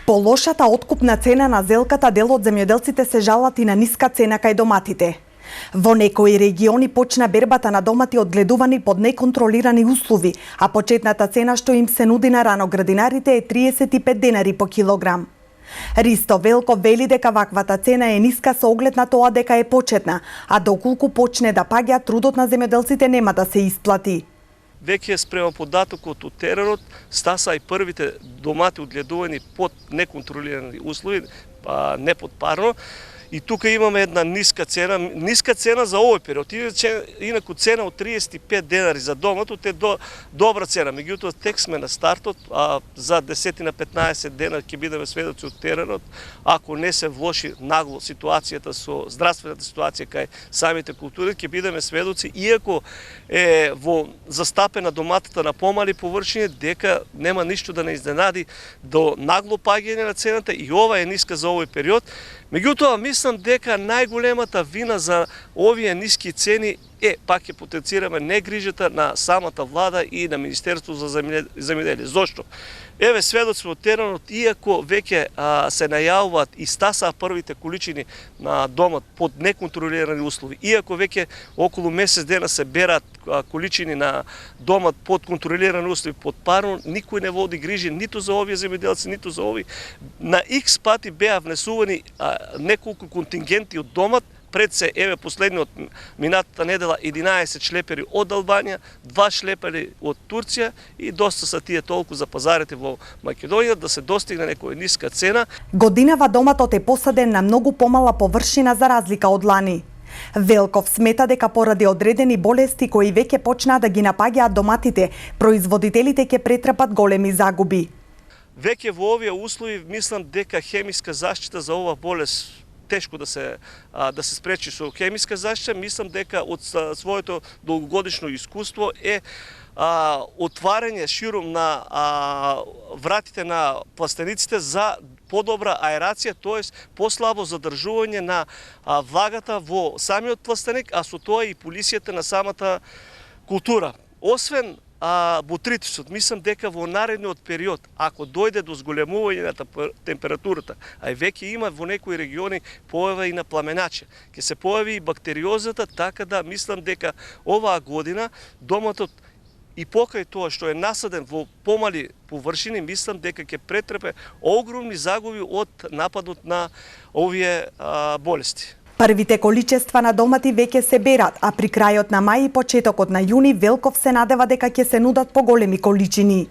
По лошата откупна цена на зелката, дел од земјоделците се жалат и на ниска цена кај доматите. Во некои региони почна бербата на домати одгледувани под неконтролирани услови, а почетната цена што им се нуди на раноградинарите е 35 денари по килограм. Ристо Велков вели дека ваквата цена е ниска со оглед на тоа дека е почетна, а доколку почне да паѓа, трудот на земјоделците нема да се исплати. Веќе спрема податокот од теренот, стаса и првите домати одгледувани под неконтролирани услови, не под парно. И тука имаме една ниска цена за овој период. Инаку цена од 35 денари за доматот е добра цена. Меѓутоа, тек сме на стартот, за 10 на 15 дена ќе бидеме сведоци од теренот. Ако не се влоши нагло ситуацијата со здравствената ситуација кај самите култури, ќе бидеме сведоци, иако е во застапена доматата на помали површини, дека нема ништо да не изненади до нагло паѓање на цената, и ова е ниска за овој период. Меѓутоа, мислам дека најголемата вина за овие ниски цени пак ќе потенцираме негрижата на самата влада и на Министерство за земјоделие. Зошто? Еве, сведоци од теренот, иако веќе се најавуваат и стасаа првите количини на домат под неконтролирани услови, иако веќе околу месец дена се берат количини на домат под контролирани услови под парно, никој не води грижи ниту за овие земјоделци, ниту за овие. На икс пати беа внесувани неколку контингенти од домат. Пред се, еве, последниот минатата недела 11 шлепери од Албанија, 2 шлепери од Турција, и доста са тие толку за пазарите во Македонија да се достигне некоја ниска цена. Годинава доматот е посаден на многу помала површина за разлика од лани. Велков смета дека поради одредени болести кои веќе почнаа да ги напаѓаат доматите, производителите ќе претрпат големи загуби. Веќе во овие услови мислам дека хемиска заштита за ова болест тешко да се спречи со хемиска заштита. Мислам дека од своето долгогодишно искуство е отварање широм на вратите на пластениците за подобра аерација, тоест послабо задржување на влагата во самиот пластеник, а со тоа и полисијата на самата култура. Освен бутритисот, мислам дека во наредниот период, ако дојде до зголемување на температурата, а и веќе има во некои региони појава и на пламеначе, ќе се појави и бактериозата, така да мислам дека оваа година доматот и покрај тоа што е насаден во помали површини, мислам дека ќе претрпе огромни загуби од нападот на овие болести. Првите количества на домати веќе се берат, а при крајот на мај и почетокот на јуни Велков се надева дека ќе се нудат поголеми количини.